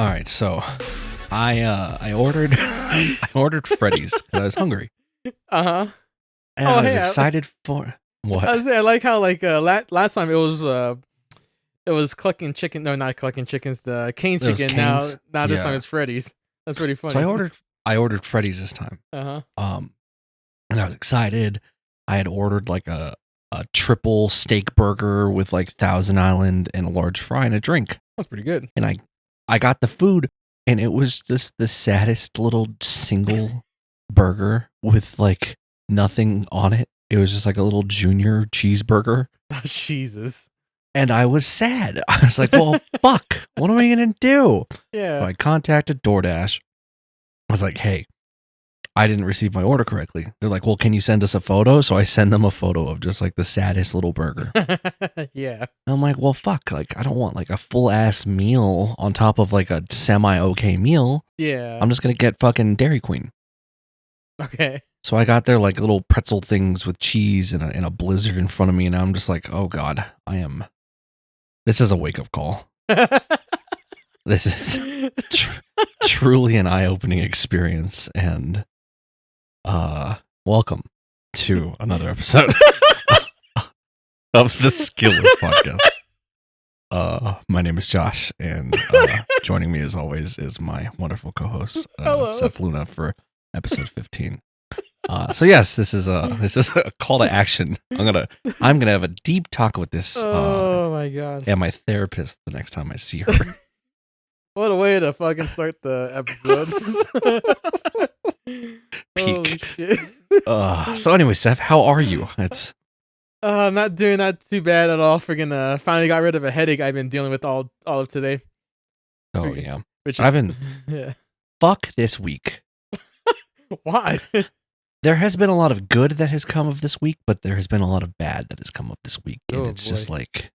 All right, so I ordered I ordered Freddy's because I was hungry Uh-huh. and Oh, I was hey, excited for what? I like how last time it was clucking chicken. No, not clucking chickens. The Cane's Those chicken. Now canes. now this time Yeah. it's Freddy's. That's pretty So funny. I ordered Freddy's this time. Uh-huh. And I was excited. I had ordered like a triple steak burger with like Thousand Island and a large fry and a drink. That's pretty good. And I got the food and it was just the saddest little single burger with like nothing on it. It was just like a little junior cheeseburger. Oh, Jesus. And I was sad. I was like, well, fuck, what am I going to do? So Yeah. I contacted DoorDash. I was like, hey, I didn't receive my order correctly. They're like, well, can you send us a photo? So I send them a photo of just like the saddest little burger. Yeah. And I'm like, well, fuck, like I don't want like a full ass meal on top of like a semi okay meal. Yeah. I'm just going to get fucking Dairy Queen. Okay. So I got their like little pretzel things with cheese and a blizzard in front of me. And I'm just like, oh God, this is a wake up call. This is truly an eye opening experience. And welcome to another episode of the Skiller Podcast. My name is Josh, and joining me as always is my wonderful co-host Seth Luna for episode 15. So yes, this is a call to action. I'm gonna have a deep talk with this. Oh my God. And my therapist the next time I see her. What a way to fucking start the episode. Holy Peak. shit. So anyway, Seth, how are you? It's I'm not doing that too bad at all. Freaking finally got rid of a headache I've been dealing with all of today. yeah. Which is, I've been yeah. fuck this week. Why? There has been a lot of good that has come of this week, but there has been a lot of bad that has come of this week. And it's just like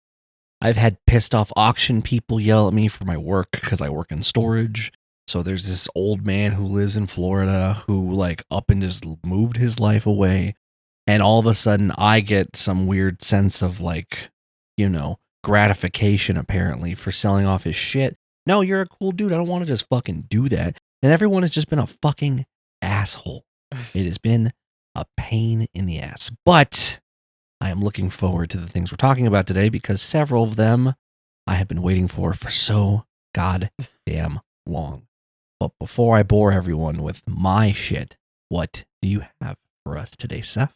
I've had pissed off auction people yell at me for my work because I work in storage. So there's this old man who lives in Florida who like up and just moved his life away. And all of a sudden I get some weird sense of like, gratification apparently for selling off his shit. No, you're a cool dude. I don't want to just fucking do that. And everyone has just been a fucking asshole. It has been a pain in the ass. But I am looking forward to the things we're talking about today because several of them I have been waiting for so goddamn long. But before I bore everyone with my shit, what do you have for us today, Seth?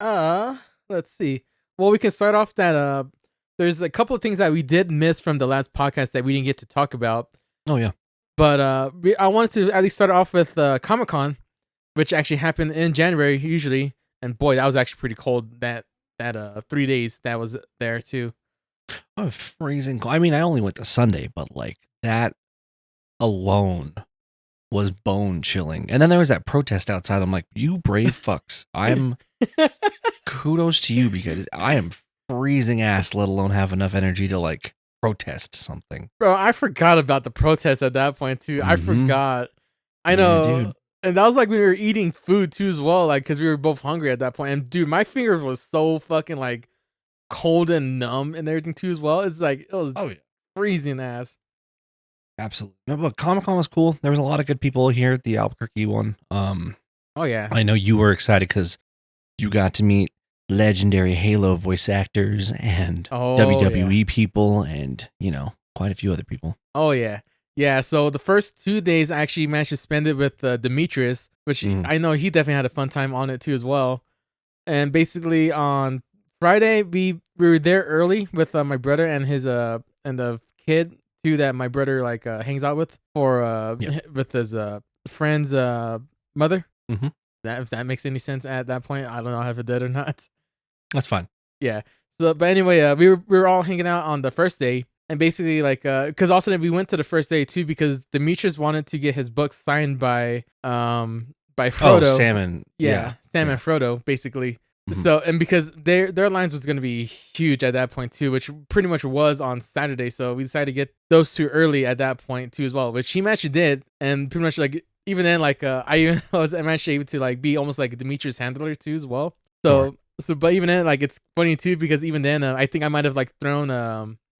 Let's see. Well, we can start off that there's a couple of things that we did miss from the last podcast that we didn't get to talk about. Oh yeah. But I wanted to at least start off with Comic-Con, which actually happened in January usually. And boy, that was actually pretty cold that 3 days that was there too. Oh, freezing cold. I mean, I only went to Sunday, but like that alone was bone chilling. And then there was that protest outside. I'm like, you brave fucks. Kudos to you because I am freezing ass, let alone have enough energy to like protest something. Bro, I forgot about the protest at that point too. I forgot. I know. Dude. And that was like when we were eating food too as well, like because we were both hungry at that point. And dude, my fingers was so fucking like cold and numb and everything too as well. It's like it was freezing ass. Absolutely. No, but Comic-Con was cool. There was a lot of good people here at the Albuquerque one. Oh yeah. I know you were excited because you got to meet legendary Halo voice actors and WWE people and, quite a few other people. Oh yeah. Yeah, so the first 2 days I actually managed to spend it with Demetrius, which I know he definitely had a fun time on it too as well. And basically on Friday we were there early with my brother and his and the kid too that my brother like hangs out with for with his friend's mother. Mm-hmm. If that makes any sense at that point, I don't know if it did or not. That's fine. Yeah. So, but anyway, we were all hanging out on the first day. And basically, like, because also we went to the first day too because Demetrius wanted to get his book signed by Frodo. Oh, Sam and Sam and Frodo, basically. Mm-hmm. So, and because their lines was going to be huge at that point too, which pretty much was on Saturday. So we decided to get those two early at that point too as well, which he actually did. And pretty much like even then, like I was actually able to like be almost like Demetrius' handler too as well. So, but even then, like it's funny too because even then, I think I might have like thrown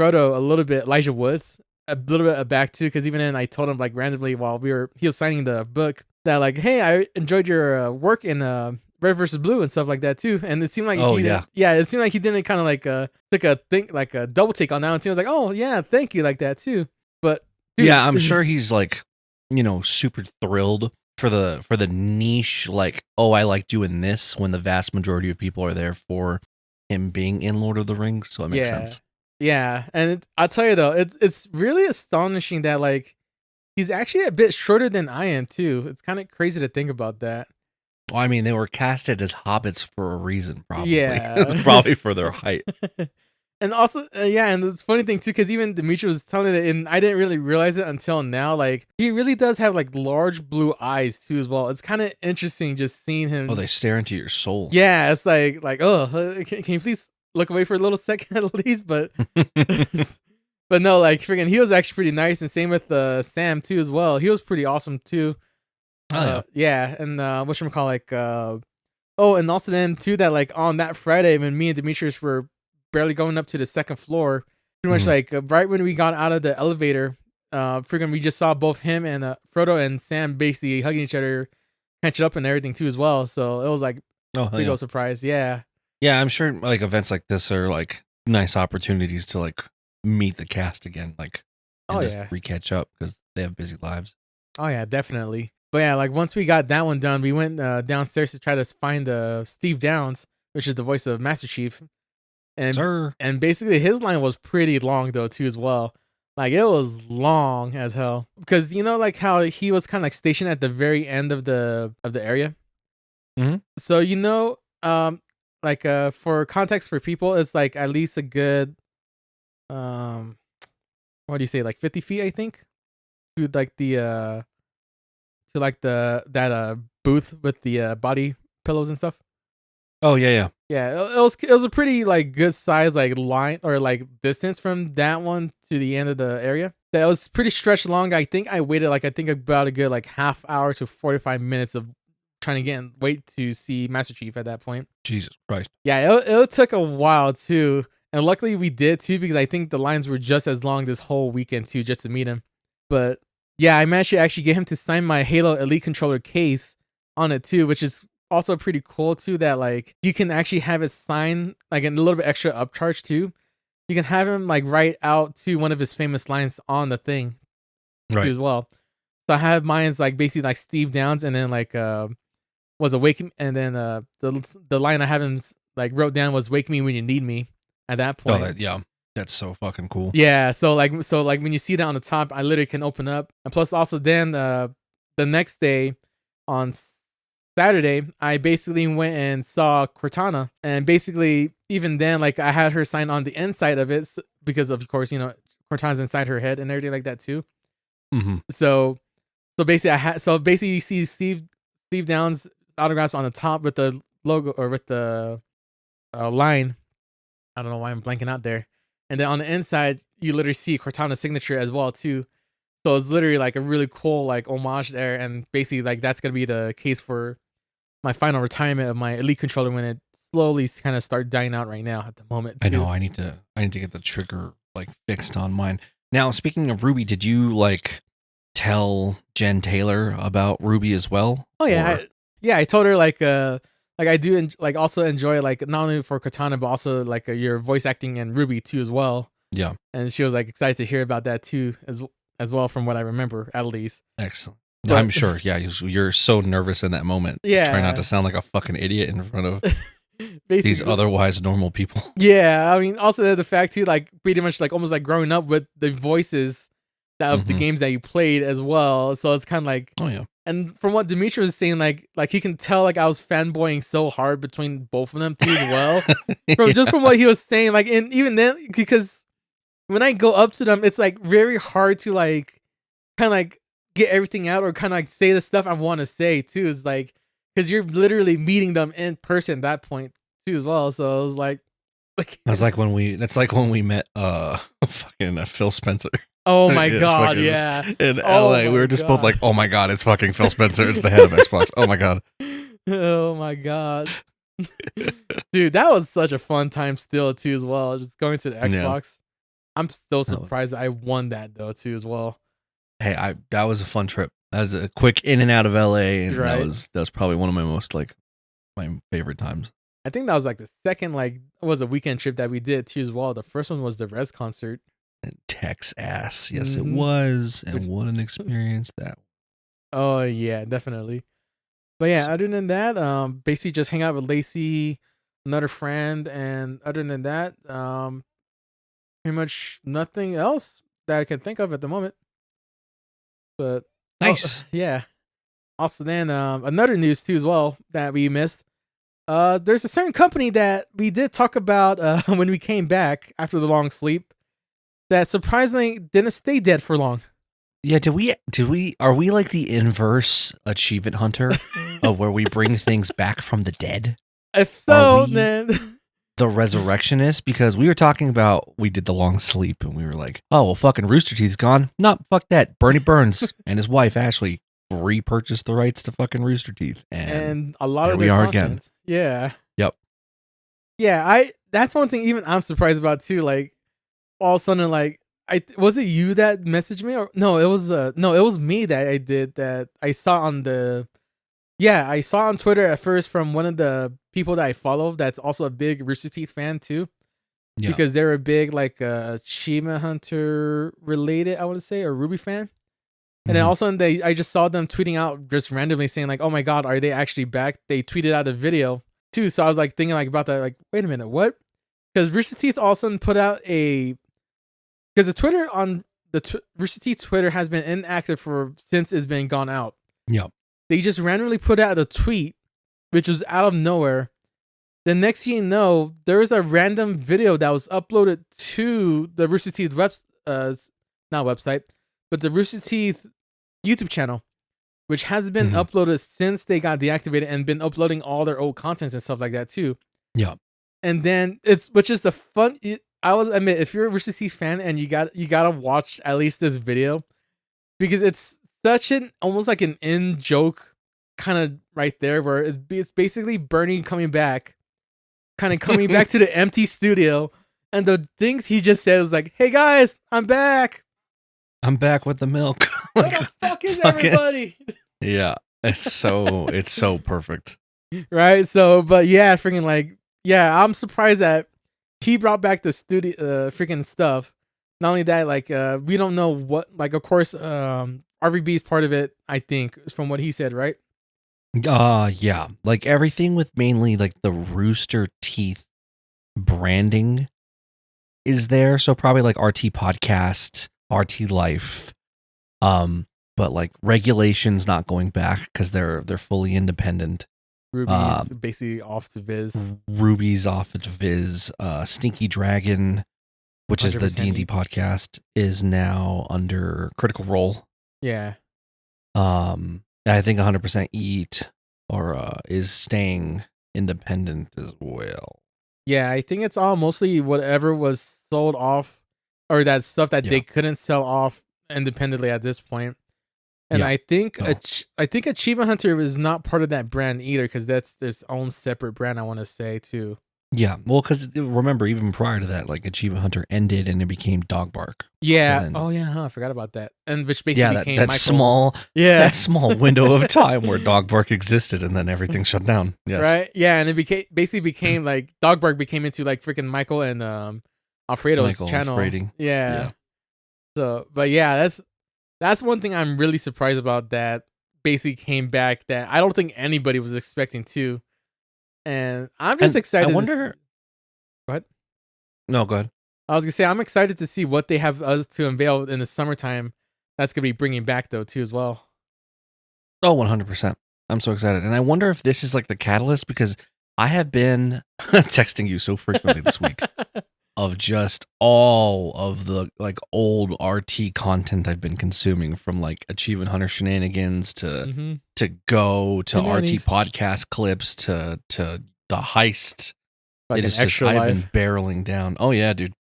Frodo a little bit Elijah Woods a little bit aback too, because even then I told him like randomly while he was signing the book that like, hey, I enjoyed your work in Red versus Blue and stuff like that too. And it seemed like it seemed like he didn't kind of like took a double take on that one too. I was like, oh yeah, thank you like that too. But dude, yeah, I'm sure he's like, super thrilled for the niche, like, oh, I like doing this, when the vast majority of people are there for him being in Lord of the Rings, so it makes sense. Yeah, and I'll tell you though, it's really astonishing that like he's actually a bit shorter than I am too. It's kind of crazy to think about that. Well, I mean, they were casted as hobbits for a reason, probably. Yeah, Probably for their height. And also, and the funny thing too, because even Dimitri was telling it, and I didn't really realize it until now. Like, he really does have like large blue eyes too, as well. It's kind of interesting just seeing him. Oh, they stare into your soul. Yeah, it's like, oh, can you please look away for a little second at least? But, but no, like, freaking, he was actually pretty nice, and same with Sam too, as well. He was pretty awesome too. Yeah, and whatchamacallit, like, oh, and also then too that like on that Friday when me and Demetrius were barely going up to the second floor, pretty much like right when we got out of the elevator, freaking we just saw both him and Frodo and Sam basically hugging each other, catching up and everything too as well. So it was like big old surprise. Yeah, I'm sure like events like this are like nice opportunities to like meet the cast again, like just re-catch up because they have busy lives. Oh yeah, definitely. But yeah, like once we got that one done, we went downstairs to try to find Steve Downs, which is the voice of Master Chief. And basically his line was pretty long though too as well. Like it was long as hell. Because like how he was kind of like stationed at the very end of the area. Mm-hmm. So like for context for people, it's like at least a good what do you say, like 50 feet, I think, to like the that booth with the body pillows and stuff. Oh yeah. Yeah, it was a pretty like good size like line or like distance from that one to the end of the area. That was pretty stretched long. I think I waited about a good like half hour to 45 minutes of trying to wait to see Master Chief at that point. Jesus Christ. Yeah, it took a while too. And luckily we did too, because I think the lines were just as long this whole weekend too, just to meet him. But yeah, I managed to actually get him to sign my Halo Elite controller case on it too, which is also pretty cool too, that like you can actually have it sign like a little bit extra upcharge too. You can have him like write out to one of his famous lines on the thing too as well. So I have mine's like basically like Steve Downs, and then like was awaken, and then the line I have him like wrote down was "Wake me when you need me." At that point, that's so fucking cool. Yeah, so like when you see that on the top, I literally can open up, and plus also then the next day on Saturday, I basically went and saw Cortana, and basically even then, like I had her sign on the inside of it because of course Cortana's inside her head and everything like that too. Mm-hmm. So basically you see Steve Downs autographs on the top with the logo or with the line. I don't know why I'm blanking out there. And then on the inside, you literally see Cortana's signature as well too. So it's literally like a really cool like homage there, and basically like that's gonna be the case for my final retirement of my Elite controller when it slowly kind of start dying out right now at the moment too. I know I need to get the trigger like fixed on mine. Now, speaking of Ruby, did you like tell Jen Taylor about Ruby as well? Oh yeah, I told her like I do also enjoy like not only for Cortana but also like your voice acting in Ruby too as well. Yeah, and she was like excited to hear about that too as well from what I remember at least. Excellent. But, I'm sure. Yeah, you're so nervous in that moment. Yeah, try not to sound like a fucking idiot in front of these otherwise normal people. Yeah, I mean, also the fact too, like pretty much like almost like growing up with the voices of the games that you played as well. So it's kind of like, oh yeah. And from what Dimitri was saying, like he can tell like I was fanboying so hard between both of them too as well. Just from what he was saying, like, and even then, because when I go up to them, it's like very hard to like kind of like get everything out or kind of like say the stuff I want to say too. It's like because you're literally meeting them in person at that point too as well. So it was like that's like when we met fucking Phil Spencer. Oh my god, yeah. In LA, we were just both like, oh my god, it's fucking Phil Spencer. It's the head of Xbox. Oh my god. Oh my god. Dude, that was such a fun time still too as well. Just going to the Xbox. I'm still Oh. surprised I won that though too as well. Hey, that was a fun trip. That was a quick in and out of LA, and Right. that was probably one of my most like my favorite times. I think that was like the second like it was a weekend trip that we did too as well. The first one was the Res concert. And Texas, yes, it Mhm. was, and what an experience that. Oh yeah, definitely. But yeah, other than that, basically just hang out with Lacey, another friend, and other than that, pretty much nothing else that I can think of at the moment. But Nice. yeah. Also, then another news too as well that we missed. There's a certain company that we did talk about when we came back after the long sleep that surprisingly didn't stay dead for long. Yeah, are we like the inverse achievement hunter of where we bring things back from the dead? If Are so, we then the resurrectionist? Because we were talking about we did the long sleep and we were like, oh well, fucking Rooster Teeth's gone. No, fuck that. Bernie Burns and his wife Ashley repurchased the rights to fucking Rooster Teeth, and a lot here of we their are content. again. Yeah. Yep. Yeah, that's one thing even I'm surprised about too. Like all of a sudden, like was it you that messaged me or no? It was me that I did that. I saw I saw on Twitter at first from one of the people that I follow. That's also a big Rooster Teeth fan too, Yeah. because they're a big like Achievement Hunter related, I want to say, or Ruby fan. And then all of a sudden I just saw them tweeting out just randomly saying like, "Oh my god, are they actually back?" They tweeted out a video too, so I was like thinking like about that, like, wait a minute, what? Because Rooster Teeth all of a sudden put out because the Twitter on Rooster Teeth Twitter has been inactive since it's been gone out. Yep. They just randomly put out a tweet, which was out of nowhere. The next thing you know, there was a random video that was uploaded to the Rooster Teeth not website, but the Rooster Teeth YouTube channel, which has been uploaded since they got deactivated and been uploading all their old contents and stuff like that too. Yeah. And then which is the fun. I will admit, if you're a Rooster Teeth fan and you gotta watch at least this video, because it's such an almost like an in joke kind of right there, where it's basically Bernie coming back to the empty studio, and the things he just said was like, "Hey guys, I'm back. I'm back with the milk." Where the fuck is everybody? Yeah, it's so perfect. Right. So, but yeah, freaking like, yeah, I'm surprised that he brought back the studio freaking stuff. Not only that, like, we don't know what, like, of course, RVB is part of it, I think, from what he said, right? Yeah, like everything with mainly like the Rooster Teeth branding is there, so probably like RT Podcast, RT Life, but like Regulation's not going back because they're fully independent. Ruby's basically off to Viz. Ruby's off to Viz. Stinky Dragon, which is the 100% D&D podcast, is now under Critical Role. Yeah. I think 100% Eat is staying independent as well. Yeah, I think it's all mostly whatever was sold off, or that stuff that they couldn't sell off independently at this point. And I think Achievement Hunter is not part of that brand either, because that's its own separate brand, I want to say too. Yeah, well, because remember, even prior to that, like Achievement Hunter ended and it became Dog Bark. Yeah. So then, Oh yeah, I forgot about that. And which basically became that Michael. that small window of time where Dog Bark existed, and then everything shut down. Yes. Right. Yeah, and it became like Dog Bark became into like freaking Michael and Alfredo's channel. Yeah. So, but yeah, that's one thing I'm really surprised about, that basically came back, that I don't think anybody was expecting to. And I'm just excited. I wonder. What? No, go ahead. I was gonna say I'm excited to see what they have us to unveil in the summertime. That's gonna be bringing back though too as well. Oh, 100%. I'm so excited, and I wonder if this is like the catalyst, because I have been texting you so frequently this week of just all of the like old RT content I've been consuming, from like Achievement Hunter shenanigans to Go to RT podcast clips to the heist. Like it is just, I've been barreling down. Oh yeah, dude.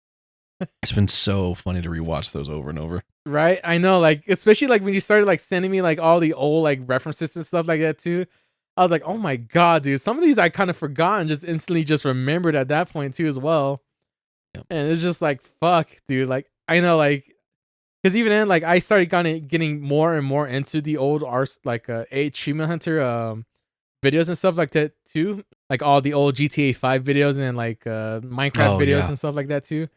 It's been so funny to rewatch those over and over. Right? I know, like, especially like when you started like sending me like all the old like references and stuff like that too. I was like, oh my god, dude. Some of these I kind of forgot and just instantly just remembered at that point too as well. Yep. And it's just like, fuck, dude. Like, I know, like, because even then, like, I started getting more and more into the old arts, like, Achievement Hunter videos and stuff like that too. Like all the old GTA 5 videos and then like Minecraft Oh videos yeah. and stuff like that too.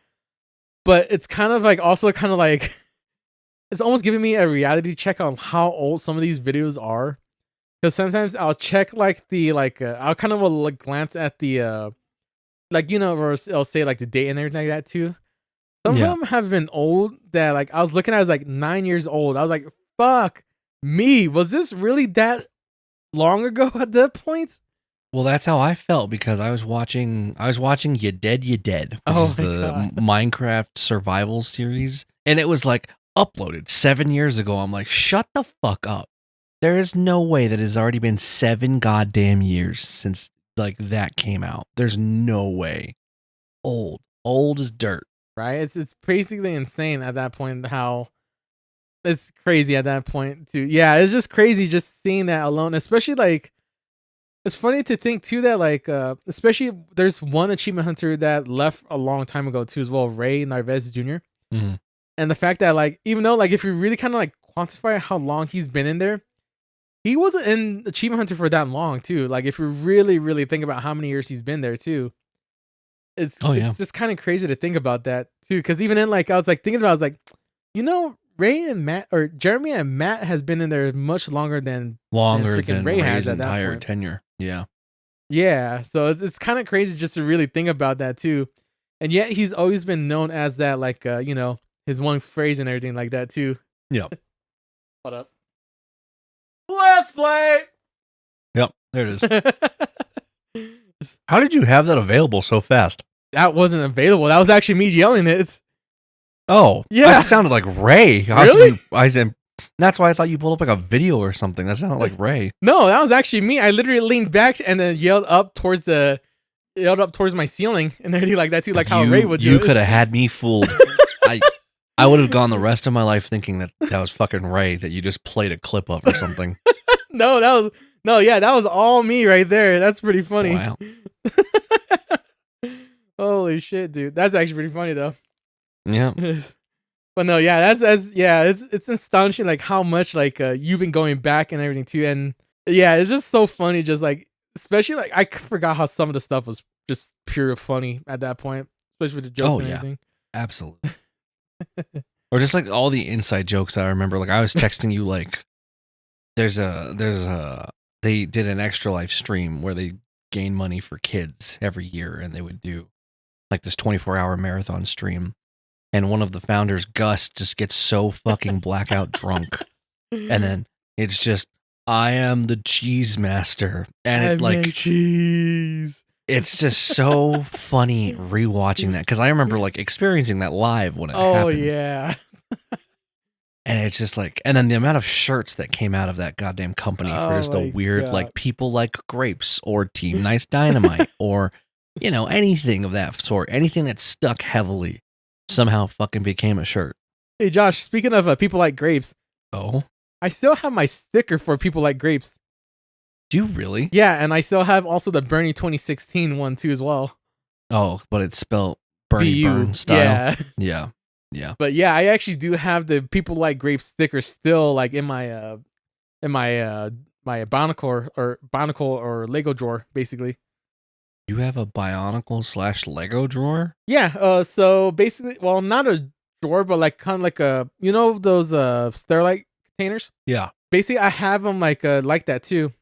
But it's kind of like also kind of like it's almost giving me a reality check on how old some of these videos are. Because sometimes I'll check like the like I'll kind of like glance at the like or I'll say like the date and everything like that too. Some of Yeah. them have been old that like I was looking at as like 9 years old. I was like, fuck me, was this really that long ago at that point? Well, that's how I felt because I was watching You Dead, You Dead, which Oh is my the god. Minecraft survival series, and it was like uploaded 7 years ago. I'm like, shut the fuck up. There is no way that it's already been 7 goddamn years since like that came out. There's no way. Old as dirt. Right? It's basically insane at that point how it's crazy at that point too. Yeah, it's just crazy just seeing that alone, especially like it's funny to think too that like especially there's one achievement hunter that left a long time ago too as well, Ray Narvez Jr. Mhm. And the fact that like even though like if you really kind of like quantify how long he's been in there, he wasn't in achievement hunter for that long too. Like if you really think about how many years he's been there too. Oh yeah. It's just kind of crazy to think about that too, because even then, like I was like thinking about, I was like, Ray and Matt or Jeremy and Matt has been in there much longer than Longer freaking than Ray has Ray's at that entire point. tenure. Yeah. Yeah, so it's kind of crazy just to really think about that too, and yet he's always been known as that, like his one phrase and everything like that too. Yep. What up? Let's play. Yep. There it is. How did you have that available so fast? That wasn't available. That was actually me yelling it. Oh, Yeah. It sounded like Ray. Really? I said, that's why I thought you pulled up like a video or something. That sounded like Ray. No, that was actually me. I literally leaned back and then yelled up towards my ceiling and everything like that too, like how Ray would do. You could have had me fooled. I would have gone the rest of my life thinking that was fucking Ray that you just played a clip of or something. No, that was all me right there. That's pretty funny. Wow. Holy shit, dude. That's actually pretty funny though. Yeah. But no, yeah, it's astonishing like how much like you've been going back and everything too. And yeah, it's just so funny, just like especially like I forgot how some of the stuff was just pure funny at that point, especially with the jokes and everything. Absolutely. Or just like all the inside jokes I remember. Like I was texting you like they did an Extra Life stream where they gain money for kids every year, and they would do like this 24-hour marathon stream. And one of the founders, Gus, just gets so fucking blackout drunk. And then it's just, I am the cheese master. And it like cheese. It's just so funny rewatching that. Because I remember like experiencing that live when it happened. Oh yeah. And it's just like, and then the amount of shirts that came out of that goddamn company for just the weird, like people like grapes or Team Nice Dynamite or, anything of that sort. Anything that stuck heavily somehow fucking became a shirt. Hey Josh, speaking of people like grapes. Oh? I still have my sticker for people like grapes. Do you really? Yeah, and I still have also the Bernie 2016 one too as well. Oh, but it's spelled Bernie Burn style. Yeah. Yeah. Yeah. But yeah, I actually do have the people like grape sticker still like in my my Bionicle or Lego drawer, basically. You have a Bionicle/Lego drawer? Yeah, so basically, well, not a drawer, but like kind of like a, those Starlight containers? Yeah. Basically, I have them like that too.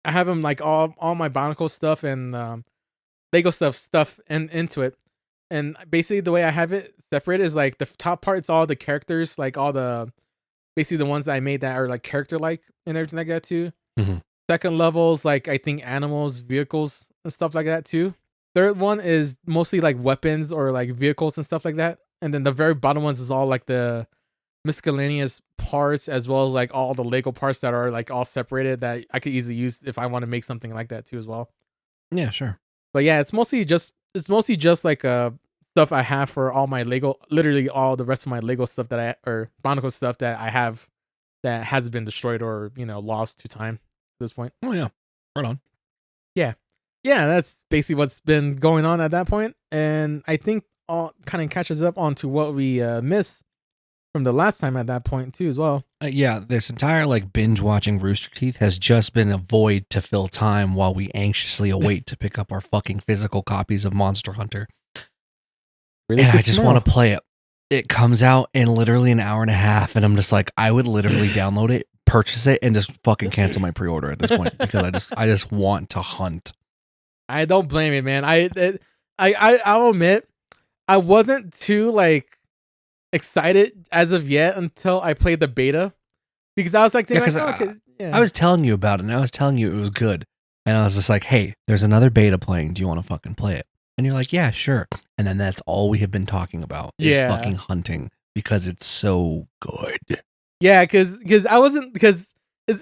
I have them like all my Bionicle stuff and Lego stuff and into it. And basically the way I have it separated is like the top part, it's all the characters, like all the basically the ones that I made that are like character like and everything like that too. Mm-hmm. Second level's like I think animals, vehicles and stuff like that too. Third one is mostly like weapons or like vehicles and stuff like that. And then the very bottom ones is all like the miscellaneous parts as well as like all the Lego parts that are like all separated that I could easily use if I want to make something like that too as well. Yeah, sure. But yeah, it's mostly just like stuff I have for all my Lego, literally all the rest of my Lego stuff or Bionicle stuff that I have that hasn't been destroyed or, lost to time at this point. Oh yeah. Right on. Yeah. Yeah, that's basically what's been going on at that point. And I think kind of catches up onto what we missed from the last time at that point too as well. Yeah, this entire like binge watching Rooster Teeth has just been a void to fill time while we anxiously await to pick up our fucking physical copies of Monster Hunter. And I just want to play it. It comes out in literally an hour and a half, and I'm just like, I would literally download it, purchase it, and just fucking cancel my pre-order at this point because I just want to hunt. I don't blame it, man. I'll admit I wasn't too like excited as of yet until I played the beta because I was like, I was telling you about it, and I was telling you it was good, and I was just like, hey, there's another beta playing. Do you want to fucking play it? And you're like, yeah, sure. And then that's all we have been talking about is fucking hunting because it's so good. Yeah, because I wasn't as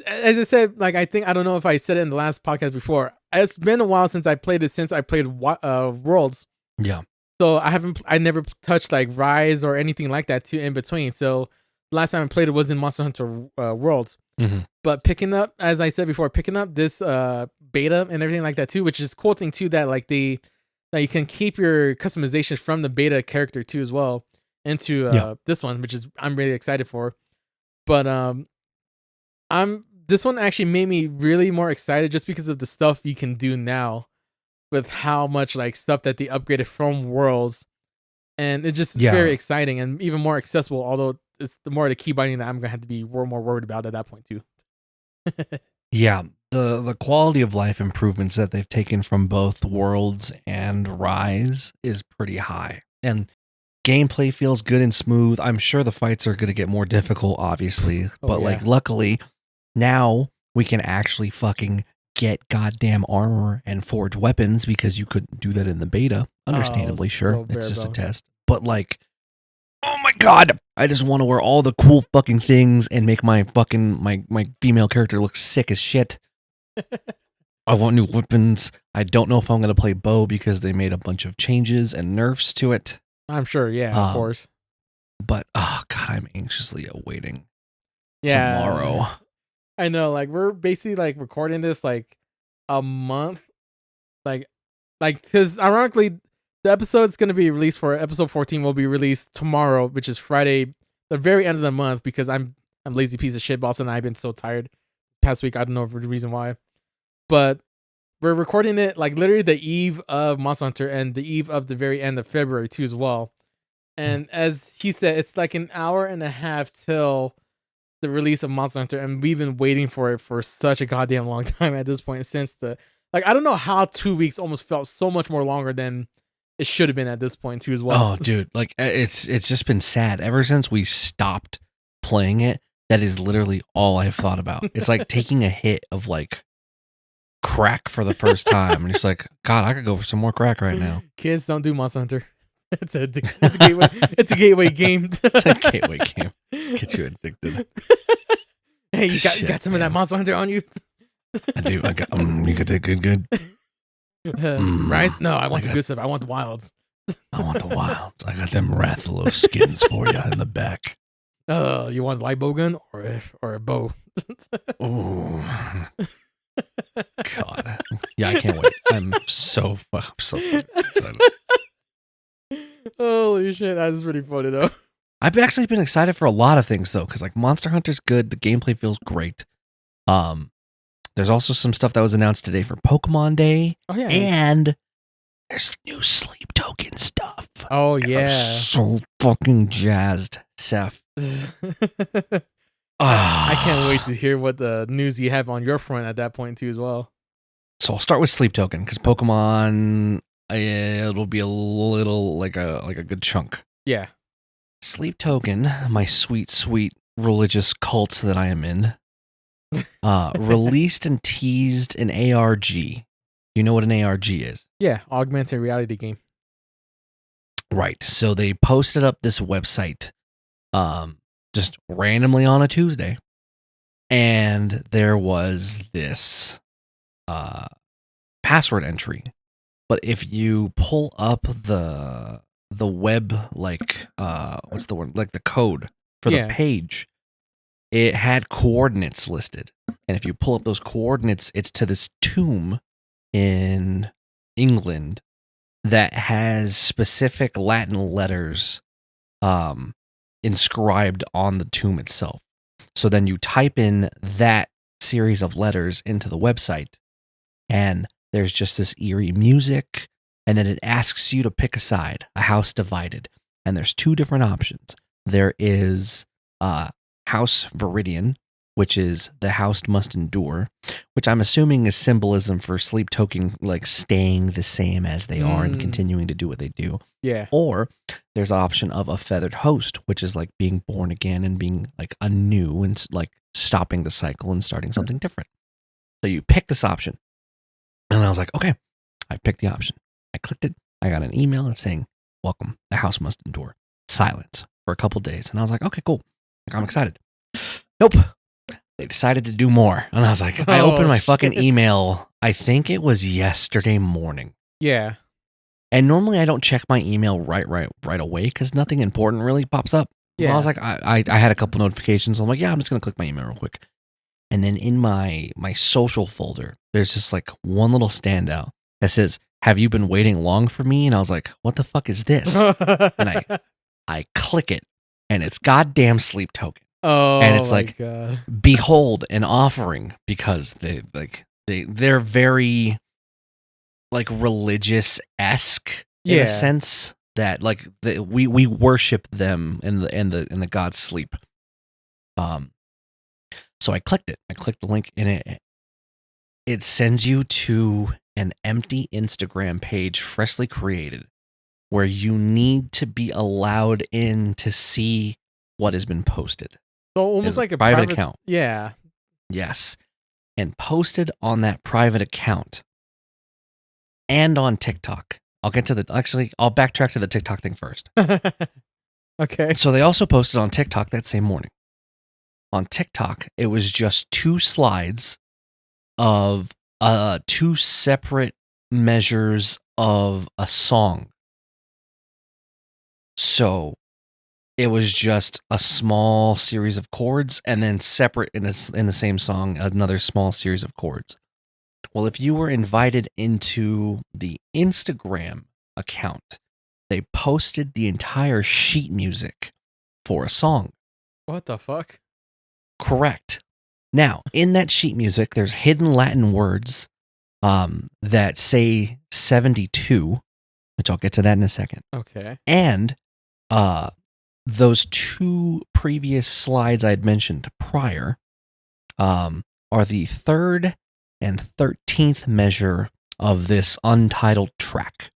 I said, like I don't know if I said it in the last podcast before. It's been a while since I played it since I played Worlds. Yeah. So I never touched like Rise or anything like that too in between. So the last time I played it was in Monster Hunter Worlds. Mm-hmm. But picking up, as I said before, picking up this beta and everything like that too, which is a cool thing too that like that you can keep your customizations from the beta character too as well into this one, which is I'm really excited for. But this one actually made me really more excited just because of the stuff you can do now with how much like stuff that they upgraded from Worlds, and it just is very exciting and even more accessible. Although it's the more the key binding that I'm gonna have to be more worried about at that point too. Yeah, the quality of life improvements that they've taken from both Worlds and Rise is pretty high, and gameplay feels good and smooth. I'm sure the fights are going to get more difficult, obviously, but like luckily now we can actually fucking get goddamn armor and forge weapons because you couldn't do that in the beta. Understandably, sure, it's just a test, but like, oh my god, I just want to wear all the cool fucking things and make my fucking my female character look sick as shit. I want new weapons. I don't know if I'm going to play bow because they made a bunch of changes and nerfs to it. I'm sure, of course. But oh god, I'm anxiously awaiting tomorrow. I know, like we're basically like recording this like a month, like because ironically, the episode's gonna be released for episode 14 will be released tomorrow, which is Friday, the very end of the month, because I'm lazy piece of shit, boss, and I've been so tired past week. I don't know for the reason why, but we're recording it like literally the eve of Monster Hunter and the eve of the very end of February too as well. And as he said, it's like an hour and a half till the release of Monster Hunter, and we've been waiting for it for such a goddamn long time at this point. Since I don't know how 2 weeks almost felt so much more longer than it should have been at this point too as well. Oh, dude, like it's just been sad ever since we stopped playing it. That is literally all I've thought about. It's like taking a hit of like crack for the first time, and it's like, God, I could go for some more crack right now. Kids, don't do Monster Hunter. It's a gateway. It's a gateway game. It's a gateway game. Get you addicted. Hey, you got some of that Monster Hunter on you? I do. I got. You got that good. Rice? No, I want the good stuff. I want the wilds. I want the wilds. I got them Rathalos skins for you in the back. You want a light bow gun or a bow? Ooh. God. Yeah, I can't wait. I'm so excited. Holy shit, that's pretty funny though. I've actually been excited for a lot of things though, because like Monster Hunter's good, the gameplay feels great. There's also some stuff that was announced today for Pokemon Day. Oh yeah, and there's new sleep token stuff. Oh yeah, I'm so fucking jazzed, Seth. I can't wait to hear what the news you have on your front at that point too as well. So I'll start with sleep token because Pokemon, it'll be a little like a good chunk. Yeah. Sleep token, my sweet religious cult that I am in, released and teased an ARG. You know what an ARG is? Yeah, augmented reality game. Right. So they posted up this website just randomly on a Tuesday, and there was this password entry. But if you pull up the web, like what's the word, like the code for the page, it had coordinates listed, and if you pull up those coordinates, it's to this tomb in England that has specific Latin letters inscribed on the tomb itself. So then you type in that series of letters into the website, and there's just this eerie music, and then it asks you to pick a side, a house divided. And there's two different options. There is House Viridian, which is the house must endure, which I'm assuming is symbolism for sleep token, like staying the same as they are and continuing to do what they do. Yeah. Or there's option of a feathered host, which is like being born again and being like anew and like stopping the cycle and starting something different. So you pick this option. And I was like, okay, I picked the option. I clicked it. I got an email and saying, welcome, the house must endure. Silence for a couple days. And I was like, okay, cool. Like, I'm excited. Nope. They decided to do more. And I was like, I opened my fucking email. I think it was yesterday morning. Yeah. And normally I don't check my email right away because nothing important really pops up. Yeah. Well, I was like, I had a couple notifications. I'm like, yeah, I'm just gonna click my email real quick. And then in my social folder, there's just like one little standout that says, have you been waiting long for me? And I was like, what the fuck is this? And I click it, and it's goddamn sleep token. Oh, and it's my like, God. Behold an offering, because they're very like religious-esque in a sense that like we worship them in the god's sleep. So I clicked it. I clicked the link, and it sends you to an empty Instagram page freshly created where you need to be allowed in to see what has been posted. So almost like a private account. Yeah. Yes. And posted on that private account and on TikTok. I'll backtrack to the TikTok thing first. Okay. So they also posted on TikTok that same morning. On TikTok, it was just 2 slides of 2 separate measures of a song. So it was just a small series of chords, and then separate in the same song, another small series of chords. Well, if you were invited into the Instagram account, they posted the entire sheet music for a song. What the fuck? Correct. Now, in that sheet music, there's hidden Latin words that say 72, which I'll get to that in a second. Okay. And those 2 previous slides I had mentioned prior are the 3rd and 13th measure of this untitled track.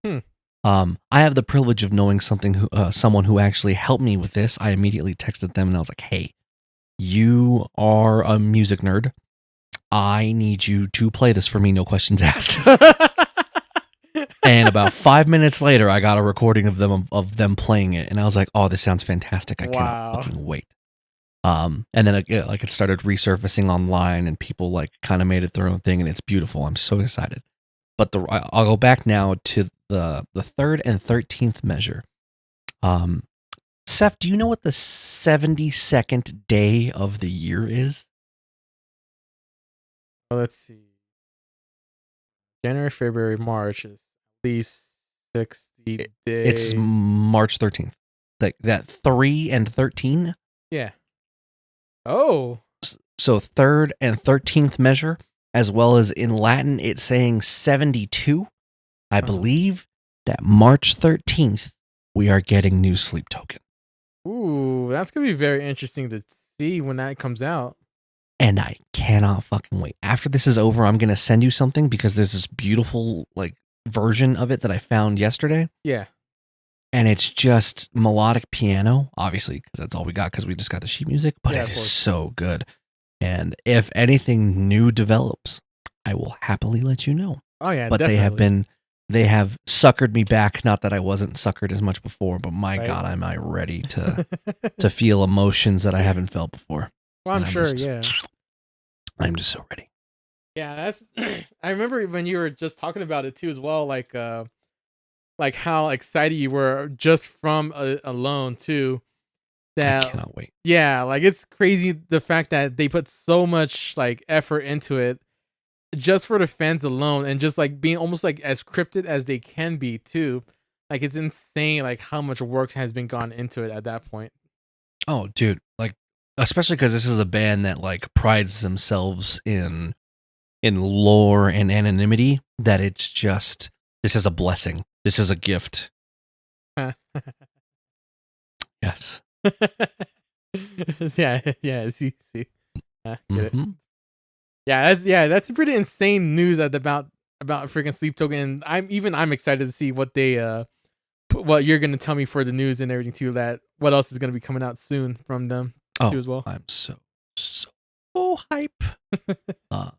I have the privilege of knowing someone who actually helped me with this. I immediately texted them and I was like, hey, you are a music nerd. I need you to play this for me, no questions asked. And about 5 minutes later, I got a recording of them playing it, and I was like, "Oh, this sounds fantastic! I cannot fucking wait." And then it started resurfacing online, and people like kind of made it their own thing, and it's beautiful. I'm so excited. But I'll go back now to the 3rd and 13th measure. Seth, do you know what the 72nd day of the year is? Well, let's see. January, February, March is at least 60 days. It's March 13th. Like that 3 and 13? Yeah. Oh. So 3rd and 13th measure, as well as in Latin, it's saying 72. I believe that March 13th, we are getting new sleep token. Ooh, that's going to be very interesting to see when that comes out. And I cannot fucking wait. After this is over, I'm going to send you something because there's this beautiful like version of it that I found yesterday. Yeah. And it's just melodic piano, obviously, because that's all we got because we just got the sheet music. But it is so good. And if anything new develops, I will happily let you know. Oh, yeah, but definitely. they have suckered me back. Not that I wasn't suckered as much before, but my God, am I ready to feel emotions that I haven't felt before. Well, I'm sure, yeah. I'm just so ready. Yeah, that's. I remember when you were just talking about it too, as well. Like how excited you were just from alone too. That I cannot wait. Yeah, like it's crazy the fact that they put so much like effort into it, just for the fans alone, and just like being almost like as scripted as they can be too. Like it's insane, like how much work has been gone into it at that point. Oh, dude, like especially because this is a band that like prides themselves in lore and anonymity. That it's just this is a blessing. This is a gift. Yes. yeah. See, get it. Mhm. That's pretty insane news about freaking Sleep Token. And I'm excited to see what they what you're gonna tell me for the news and everything too. That what else is gonna be coming out soon from them too Oh, as well. I'm so hype. uh,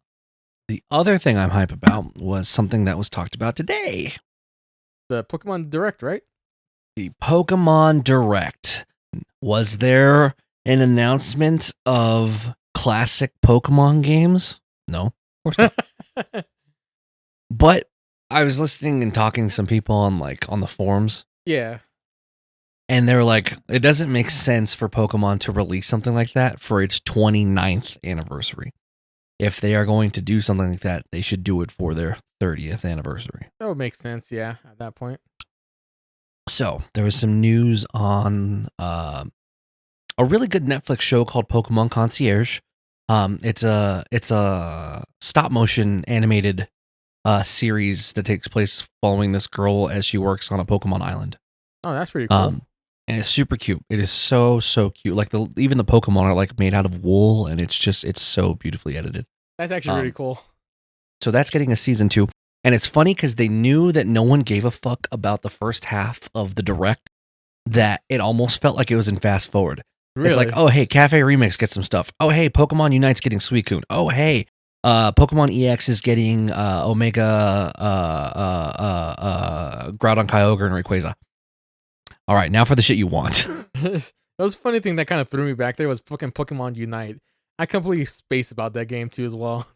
the other thing I'm hype about was something that was talked about today. The Pokemon Direct, right? The Pokemon Direct. Was there an announcement of classic Pokemon games? No, of course not. But I was listening and talking to some people on the forums, Yeah. and they're like, it doesn't make sense for Pokemon to release something like that for its 29th anniversary. If they are going to do something like that, they should do it for their 30th anniversary. That would make sense, yeah, at that point. So there was some news on a really good Netflix show called Pokemon Concierge. It's a stop motion animated series that takes place following this girl as she works on a Pokemon island. Oh, that's pretty cool. And it's super cute. It is so cute. Like even the Pokemon are like made out of wool, and it's so beautifully edited. That's actually really cool. So that's getting a season 2. And it's funny because they knew that no one gave a fuck about the first half of the direct, that it almost felt like it was in fast forward. Really? It's like, oh hey, Cafe Remix gets some stuff. Oh hey, Pokemon Unite's getting Suicune. Oh hey, Pokemon EX is getting Omega Groudon, Kyogre, and Rayquaza. All right, now for the shit you want. That was a funny thing that kind of threw me back there was fucking Pokemon Unite. I completely spaced about that game too as well.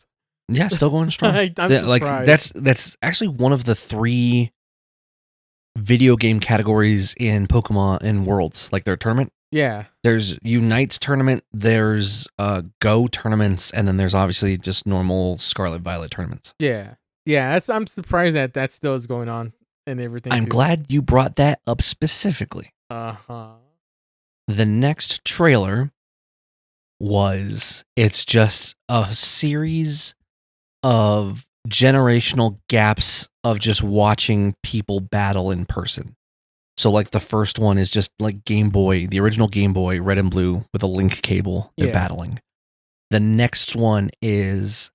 Yeah, still going strong. I'm surprised. Like that's actually one of the 3 video game categories in Pokemon in Worlds, like their tournament. Yeah. There's Unite's tournament, there's Go tournaments, and then there's obviously just normal Scarlet Violet tournaments. Yeah. Yeah, I'm surprised that still is going on and everything. I'm glad you brought that up specifically. Uh-huh. The next trailer it's just a series of generational gaps of just watching people battle in person. So like the first one is just like Game Boy, the original Game Boy, red and blue with a link cable. They're battling. The next one is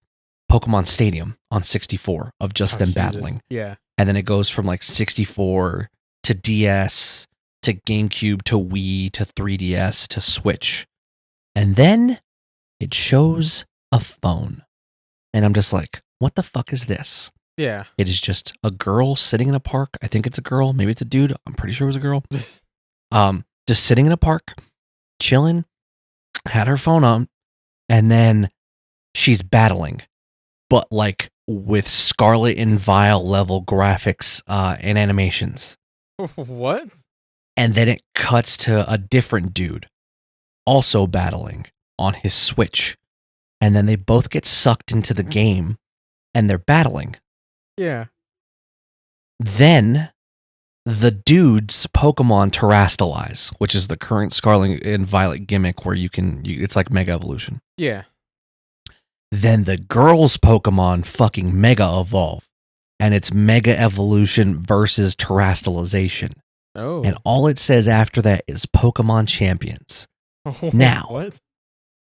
Pokemon Stadium on 64 of just them battling. Yeah. And then it goes from like 64 to DS to GameCube to Wii to 3DS to Switch. And then it shows a phone. And I'm just like, what the fuck is this? Yeah. It is just a girl sitting in a park. I think it's a girl. Maybe it's a dude. I'm pretty sure it was a girl. Just sitting in a park, chilling, had her phone on, and then she's battling, but like with Scarlet and Vile level graphics and animations. What? And then it cuts to a different dude also battling on his Switch. And then they both get sucked into the game and they're battling. Yeah. Then the dude's Pokemon terrestrialize, which is the current Scarlet and Violet gimmick where it's like Mega Evolution. Yeah. Then the girl's Pokemon fucking Mega Evolve. And it's Mega Evolution versus terrestrialization. Oh. And all it says after that is Pokemon Champions. Now, what?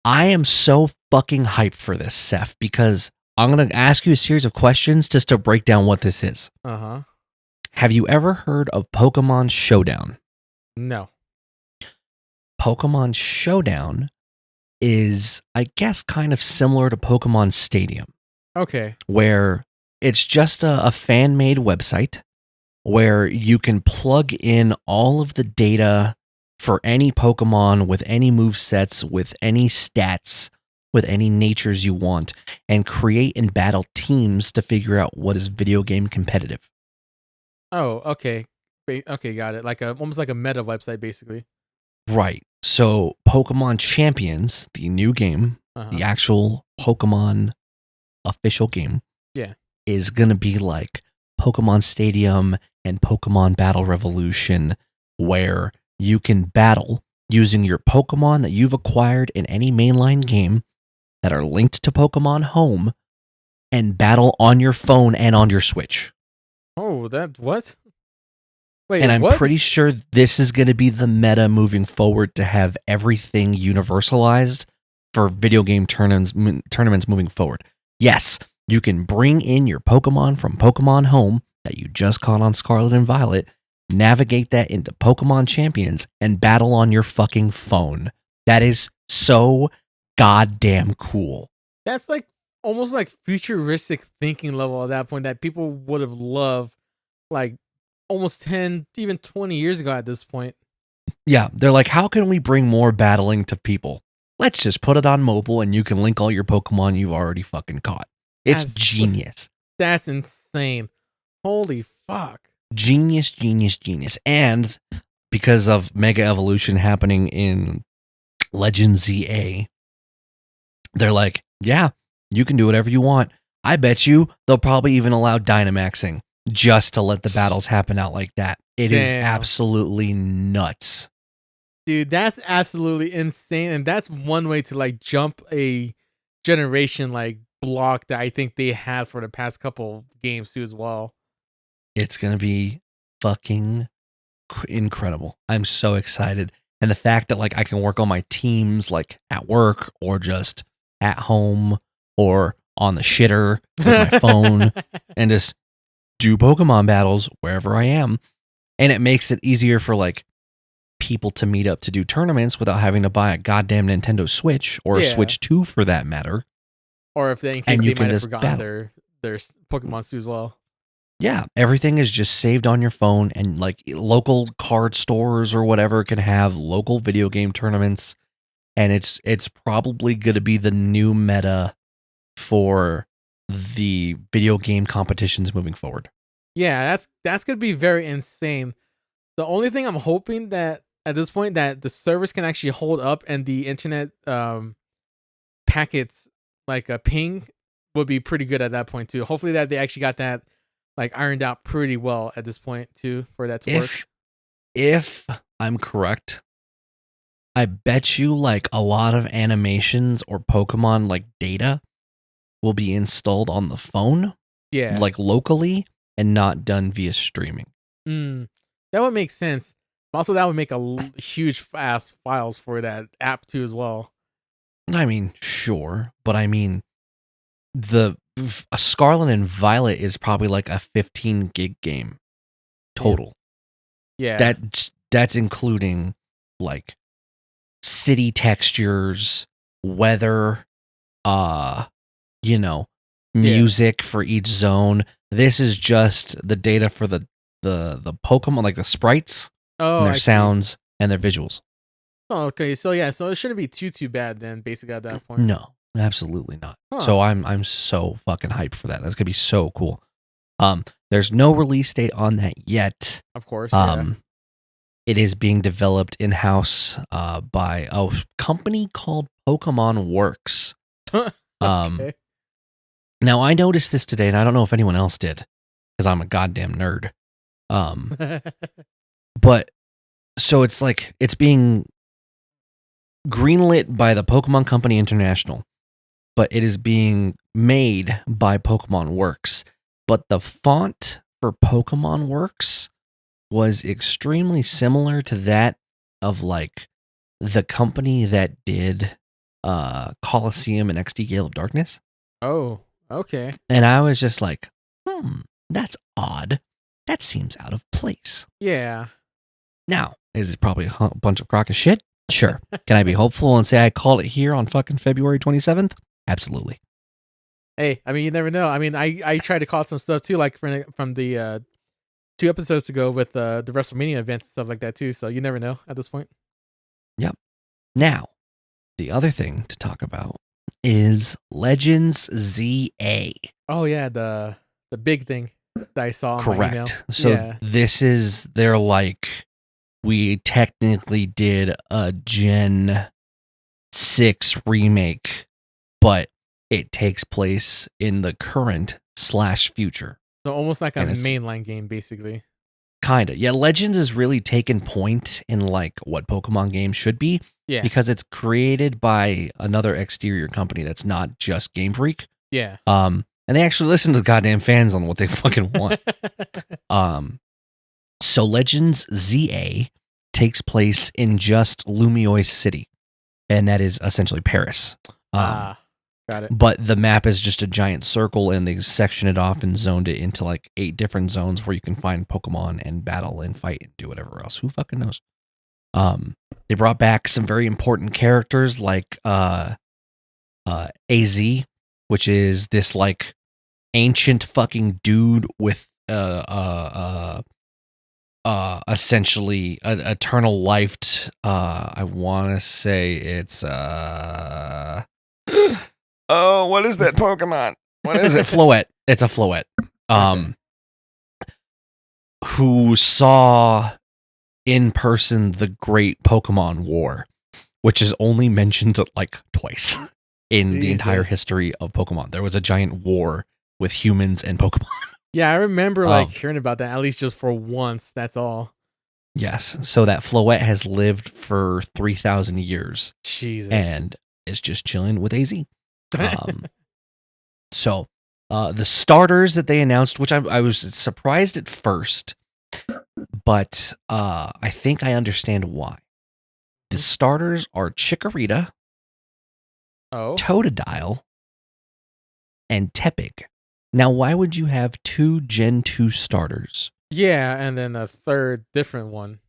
I am so fucking hyped for this, Seth, because I'm going to ask you a series of questions just to break down what this is. Uh-huh. Have you ever heard of Pokemon Showdown? No. Pokemon Showdown is, I guess, kind of similar to Pokemon Stadium. Okay. Where it's just a fan-made website where you can plug in all of the data for any Pokemon with any movesets, with any stats, with any natures you want, and create and battle teams to figure out what is video game competitive. Oh, okay. Okay, got it. Like almost like a meta website, basically. Right. So Pokemon Champions, the new game, the actual Pokemon official game Yeah. is going to be like Pokemon Stadium and Pokemon Battle Revolution, where you can battle using your Pokemon that you've acquired in any mainline game that are linked to Pokemon Home and battle on your phone and on your Switch. Oh, that what? Wait, And I'm what? pretty sure this is going to be the meta moving forward to have everything universalized for video game tournaments moving forward. Yes, you can bring in your Pokemon from Pokemon Home that you just caught on Scarlet and Violet, navigate that into Pokemon Champions, and battle on your fucking phone. That is so goddamn cool. That's like almost like futuristic thinking level at that point that people would have loved like almost 10, even 20 years ago at this point. Yeah, they're like, how can we bring more battling to people? Let's just put it on mobile and you can link all your Pokemon you've already fucking caught. It's genius. That's insane. Holy fuck. Genius. And because of Mega Evolution happening in Legend ZA, they're like, yeah, you can do whatever you want. I bet you they'll probably even allow Dynamaxing just to let the battles happen out like that. It is absolutely nuts. Dude, that's absolutely insane. And that's one way to like jump a generation like block that I think they had for the past couple games too as well. It's going to be fucking incredible. I'm so excited. And the fact that like I can work on my teams like at work or just at home or on the shitter with my phone and just do Pokemon battles wherever I am. And it makes it easier for like people to meet up to do tournaments without having to buy a goddamn Nintendo Switch or a Switch 2 for that matter. Or if they, in case they might have forgotten their Pokemon too as well. Yeah, everything is just saved on your phone, and like local card stores or whatever can have local video game tournaments, and it's probably going to be the new meta for the video game competitions moving forward. Yeah, that's going to be very insane. The only thing I'm hoping that at this point that the servers can actually hold up and the internet packets like a ping would be pretty good at that point too. Hopefully that they actually got that like ironed out pretty well at this point too for that to work. If I'm correct, I bet you like a lot of animations or Pokemon like data will be installed on the phone, like locally, and not done via streaming. That would make sense. Also, that would make a huge ass files for that app too as well. I mean, sure, but I mean, a Scarlet and Violet is probably like a 15 gig game total. Yeah. That's including like city textures, weather, music for each zone. This is just the data for the Pokemon, like the sprites, and their sounds and their visuals. Oh, okay. So yeah, so it shouldn't be too bad then, basically at that point. No, absolutely not. So I'm so fucking hyped for that. That's gonna be so cool. There's no release date on that yet. Of course. It is being developed in-house by a company called Pokemon Works. Okay. Now, I noticed this today, and I don't know if anyone else did, because I'm a goddamn nerd. But, so it's like, it's being greenlit by the Pokemon Company International, but it is being made by Pokemon Works. But the font for Pokemon Works was extremely similar to that of like the company that did Coliseum and XD Gale of Darkness. Oh, okay. And I was just like, that's odd. That seems out of place. Yeah. Now, is it probably a bunch of crock of shit? Sure. Can I be hopeful and say I called it here on fucking February 27th? Absolutely. Hey, I mean, you never know. I mean, I tried to call some stuff too, like from the 2 episodes ago with the WrestleMania events and stuff like that too. So you never know at this point. Yep. Now, the other thing to talk about is Legends ZA. Oh yeah, the big thing that I saw. Correct. On my email. So this is they're like, we technically did a Gen 6 remake, but it takes place in the current / future. So almost like a And it's- mainline game, basically. Kinda. Yeah, Legends is really taken point in like what Pokemon games should be. Yeah. Because it's created by another exterior company that's not just Game Freak. Yeah. And they actually listen to the goddamn fans on what they fucking want. So Legends ZA takes place in just Lumiois City, and that is essentially Paris. Got it. But the map is just a giant circle, and they section it off and zoned it into like 8 different zones where you can find Pokemon and battle and fight and do whatever else. Who fucking knows? They brought back some very important characters like AZ, which is this like ancient fucking dude with essentially an eternal life. I want to say it's oh, what is that Pokemon? What is it? Floette. It's a Floette. Who saw in person the Great Pokemon War, which is only mentioned like twice in the entire history of Pokemon. There was a giant war with humans and Pokemon. Yeah, I remember like hearing about that, at least just for once. That's all. Yes. So that Floette has lived for 3,000 years. Jesus. And is just chilling with AZ. So the starters that they announced, which I was surprised at first, but I think I understand why. The starters are Chikorita, Totodile, and Tepig. Now, why would you have 2 Gen 2 starters? Yeah, and then a third different one.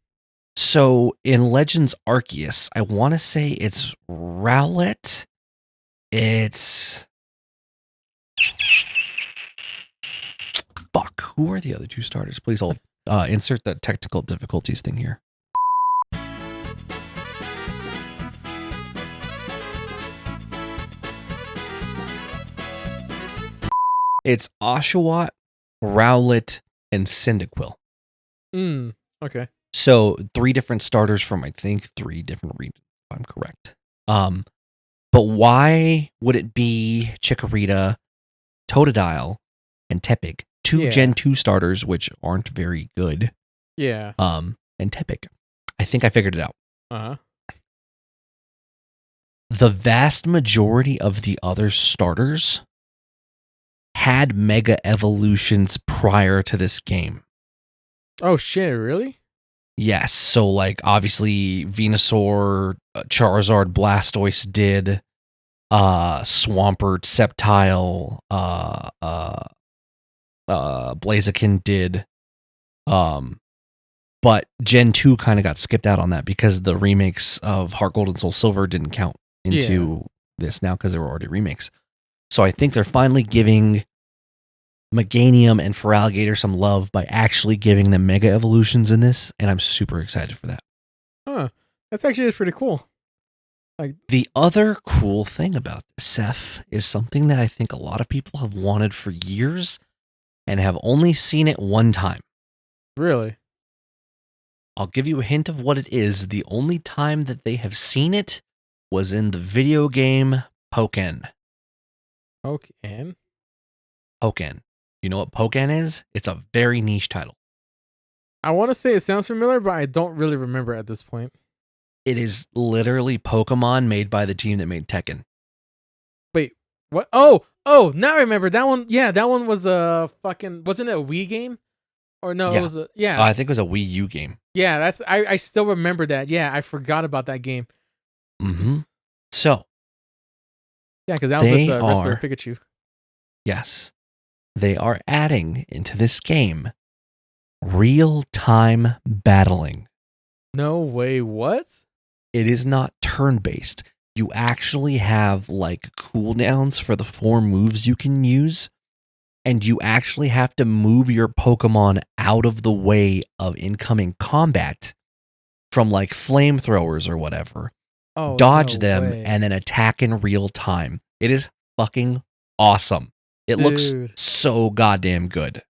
So in Legends Arceus, I want to say it's Rowlet. It's... Fuck, who are the other 2 starters? Please hold. Insert the technical difficulties thing here. It's Oshawott, Rowlet, and Cyndaquil. Okay. So 3 different starters from, I think, 3 different regions, if I'm correct. But why would it be Chikorita, Totodile, and Tepig? 2 Gen 2 starters, which aren't very good. Yeah. And Tepig. I think I figured it out. Uh-huh. The vast majority of the other starters had Mega Evolutions prior to this game. Oh, shit, really? Yes, so like obviously Venusaur, Charizard, Blastoise did, Swampert, Sceptile, Blaziken did, but Gen 2 kind of got skipped out on that because the remakes of Heart Gold and Soul Silver didn't count into this now because they were already remakes. So I think they're finally giving Meganium and Feraligatr some love by actually giving them Mega Evolutions in this, and I'm super excited for that. Huh. That's actually pretty cool. Like the other cool thing about this, Seth, is something that I think a lot of people have wanted for years and have only seen it one time. Really? I'll give you a hint of what it is. The only time that they have seen it was in the video game Pokken. Pokken? Pokken. You know what Pokken is? It's a very niche title. I want to say it sounds familiar, but I don't really remember at this point. It is literally Pokemon made by the team that made Tekken. Wait, what? Oh, now I remember. That one, that one was a fucking, wasn't it a Wii game? Or no, it was a, I think it was a Wii U game. Yeah, I still remember that. Yeah, I forgot about that game. Mm-hmm. So. Yeah, because that was with the wrestler Pikachu. Yes. They are adding into this game real-time battling. No way, what? It is not turn-based. You actually have like cooldowns for the 4 moves you can use, and you actually have to move your Pokemon out of the way of incoming combat from like flamethrowers or whatever. Dodge them and then attack in real time. It is fucking awesome. It looks so goddamn good.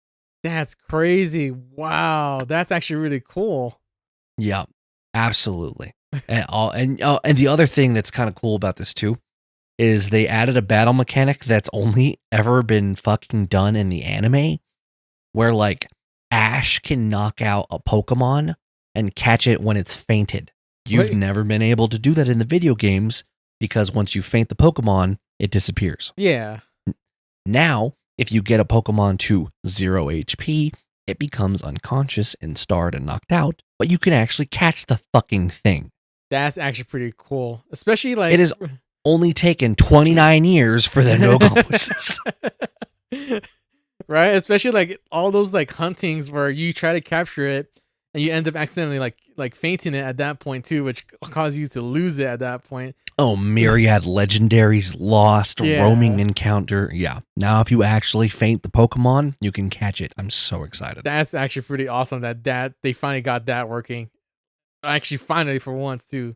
That's crazy. Wow. That's actually really cool. Yeah, absolutely. And the other thing that's kind of cool about this too is they added a battle mechanic that's only ever been fucking done in the anime, where like Ash can knock out a Pokemon and catch it when it's fainted. You've Wait. never been able to do that in the video games because once you faint the Pokemon, it disappears. Yeah. Now, if you get a Pokemon to 0 HP, it becomes unconscious and starred and knocked out, but you can actually catch the fucking thing. That's actually pretty cool. Especially like It has only taken 29 years for them to accomplish this. Right? Especially like all those like huntings where you try to capture it and you end up accidentally like fainting it at that point too, which causes you to lose it at that point. Oh, myriad legendaries lost, Yeah. roaming encounter. Yeah. Now, if you actually faint the Pokemon, you can catch it. I'm so excited. That's actually pretty awesome that they finally got that working. Actually, finally for once too.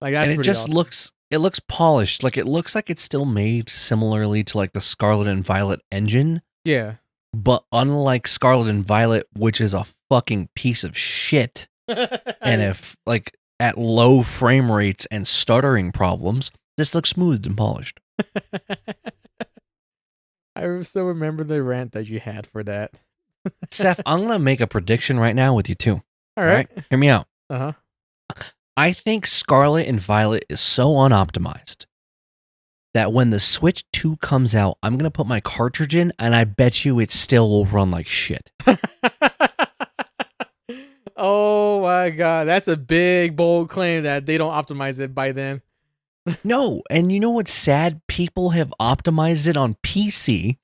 Like that's And it pretty just awesome. looks polished. Like it looks like it's still made similarly to like the Scarlet and Violet engine. Yeah. But unlike Scarlet and Violet, which is a fucking piece of shit, and if like at low frame rates and stuttering problems, this looks smooth and polished. I still remember the rant that you had for that. Seth, I'm gonna make a prediction right now with you too. All right. Hear me out. Uh-huh. I think Scarlet and Violet is so unoptimized that when the Switch 2 comes out, I'm going to put my cartridge in and I bet you it still will run like shit. Oh my god, that's a big bold claim that they don't optimize it by then. No, and you know what's sad? People have optimized it on PC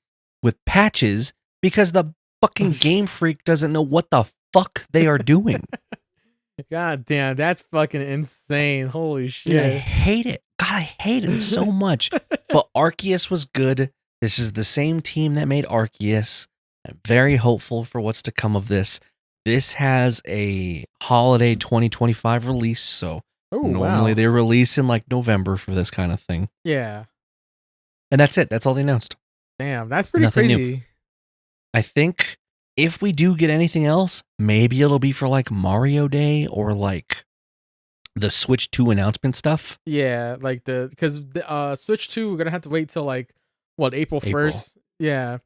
with patches because the fucking Game Freak doesn't know what the fuck they are doing. God damn, that's fucking insane. Holy shit. Dude, I hate it. God, I hate it so much. But Arceus was good. This is the same team that made Arceus. I'm very hopeful for what's to come of this. This has a holiday 2025 release, so normally they release in like November for this kind of thing. Yeah. And that's it. That's all they announced. Damn, that's pretty Nothing crazy. new. I think if we do get anything else, maybe it'll be for like Mario Day or like the Switch 2 announcement stuff. Yeah, like because the Switch 2, we're gonna have to wait till like what, April 1st? Yeah.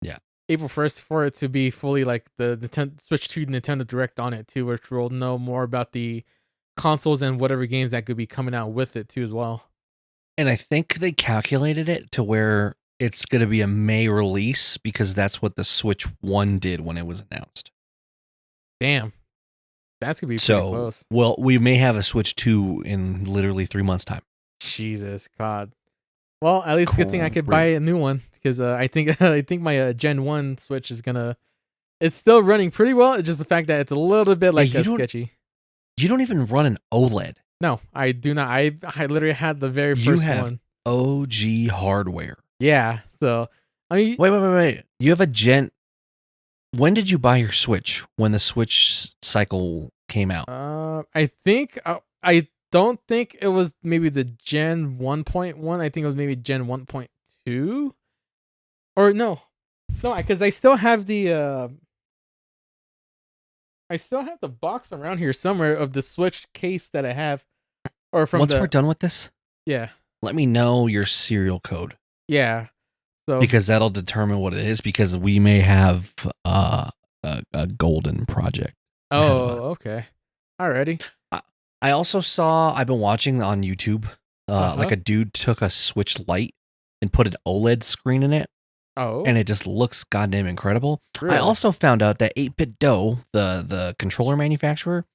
Yeah. April 1st for it to be fully like the Switch 2 Nintendo Direct on it too, which we'll know more about the consoles and whatever games that could be coming out with it too as well. And I think they calculated it to where it's going to be a May release because that's what the Switch 1 did when it was announced. Damn. That's going to be pretty close. Well, we may have a Switch 2 in literally 3 months' time. Jesus God. Well, at least a good thing I could buy a new one because I think my Gen 1 Switch is going to... It's still running pretty well. It's just the fact that it's a little bit like sketchy. You don't even run an OLED. No, I do not. I literally had the very first one. OG hardware. Yeah, so I mean, wait. You have a Gen. When did you buy your Switch? When the Switch cycle came out? I think I don't think it was maybe the Gen 1.1. I think it was maybe Gen 1.2. Or no, because I still have the box around here somewhere of the Switch case that I have. Or from once we're done with this, yeah, let me know your serial code. Yeah. So because that'll determine what it is. Because we may have a golden project. Oh, okay. Alrighty. I also saw. I've been watching on YouTube. Like a dude took a Switch Lite and put an OLED screen in it. Oh. And it just looks goddamn incredible. Really? I also found out that 8-Bit Do, the controller manufacturer,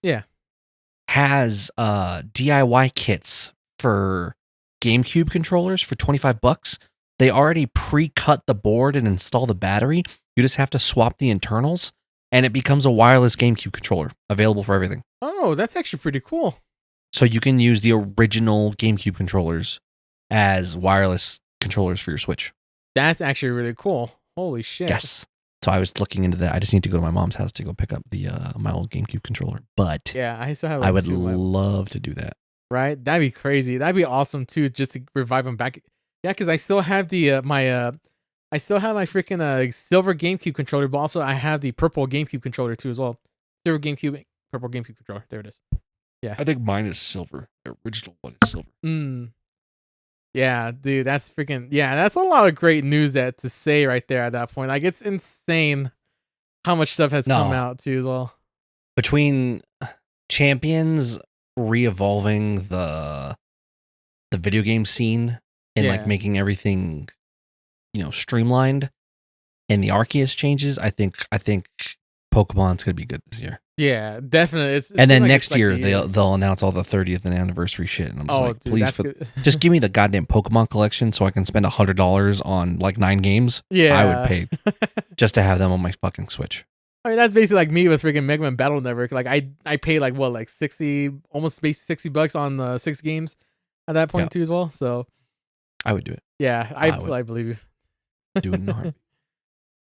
has DIY kits for GameCube controllers for $25. They already pre-cut the board and install the battery. You just have to swap the internals, and it becomes a wireless GameCube controller available for everything. Oh, that's actually pretty cool. So you can use the original GameCube controllers as wireless controllers for your Switch. That's actually really cool. Holy shit. Yes. So I was looking into that. I just need to go to my mom's house to go pick up the my old GameCube controller. But yeah, I still have. I would love to do that. Right? That'd be crazy. That'd be awesome too, just to revive them back. Yeah, because I still have the I still have my freaking silver GameCube controller, but also I have the purple GameCube controller too as well. Silver GameCube, purple GameCube controller. There it is. Yeah. I think mine is silver. The original one is silver. Yeah, dude, that's freaking yeah. That's a lot of great news that to say right there at that point. Like it's insane how much stuff has come No, out too as well. between Champions re-evolving the video game scene and like Yeah, making everything, streamlined, and the Arceus changes, I think Pokemon's gonna be good this year. yeah, definitely. It And seems then like it's next like the year year. they'll announce all the 30th anniversary shit, and I'm just Oh, like, dude, please, that's good. just give me the goddamn Pokemon collection so I can spend $100 on like 9 games. I would Yeah. pay just to have them on my fucking Switch. I mean, that's basically like me with freaking Mega Man Battle Network. Like I paid like what, like 60, almost base $60 on the 6 games at that Yeah, point too as well. So I would do it. yeah, I would I believe do it in a you. heartbeat.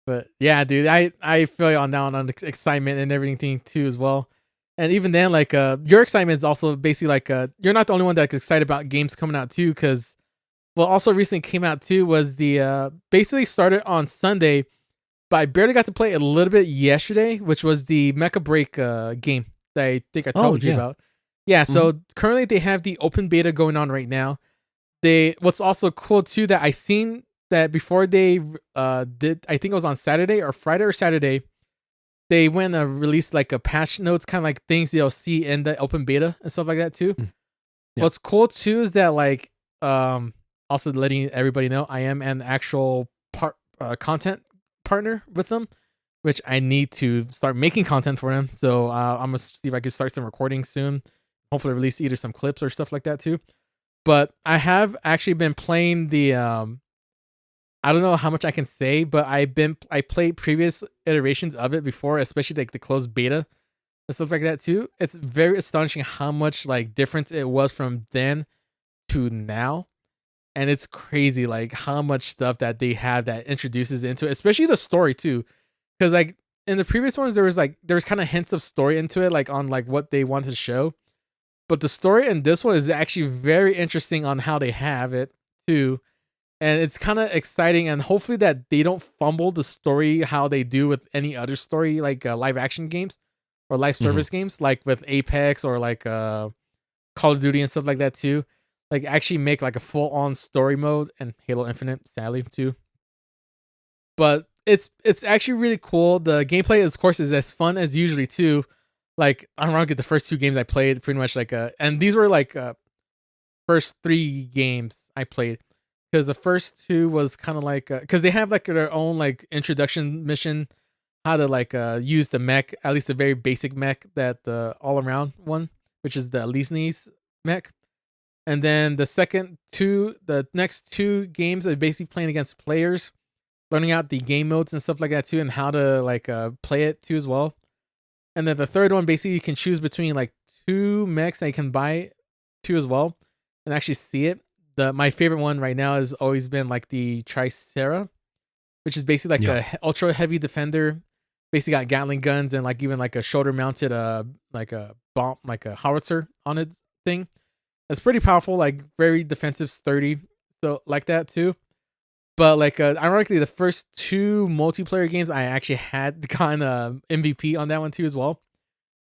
But yeah, dude, I feel you on that one on the excitement and everything too as well. And even then, like your excitement is also basically like you're not the only one that's excited about games coming out too, because well, also recently came out too was the basically started on Sunday, but I barely got to play it a little bit yesterday, which was the Mecha Break game that I think I Oh told you yeah. about. Yeah, Mhm. so currently they have the open beta going on right now. They what's also cool too that I seen that before they did, I think it was on Saturday or Friday or Saturday, they went and released like a patch notes, kind of like things you'll see in the open beta and stuff like that too. Mm. Yeah. What's cool too is that like also letting everybody know I am an actual content partner with them, which I need to start making content for them. So I'm gonna see if I can start some recording soon. Hopefully release either some clips or stuff like that too. But I have actually been playing the I don't know how much I can say, but I played previous iterations of it before, especially like the closed beta and stuff like that too. It's very astonishing how much like difference it was from then to now. And it's crazy like how much stuff that they have that introduces into it, especially the story too. Cause like in the previous ones there was kind of hints of story into it, like on like what they wanted to show. But the story in this one is actually very interesting on how they have it too. And it's kind of exciting, and hopefully that they don't fumble the story how they do with any other story like live action games or live Mhm. service games like with Apex or like Call of Duty and stuff like that too. Like actually make like a full on story mode, and Halo Infinite sadly too. But it's actually really cool. The gameplay of course is as fun as usually too. Like ironically the first 2 games I played pretty much like and these were like first 3 games I played, because the first 2 was kind of like because they have like their own like introduction mission, how to like use the mech, at least the very basic mech, that the all around one, which is the Elysine's mech. And then the next 2 games are basically playing against players, learning out the game modes and stuff like that too, and how to like play it too as well. And then the third one, basically, you can choose between like 2 mechs that you can buy too as well, and actually see it. My favorite one right now has always been like the Tricera, which is basically like Yeah. a ultra heavy defender. Basically got Gatling guns and like even like a shoulder mounted like a bomb, like a howitzer on its thing. It's pretty powerful, like very defensive, sturdy. So like that too. But like ironically, the first 2 multiplayer games I actually had kind of MVP on that one too as well,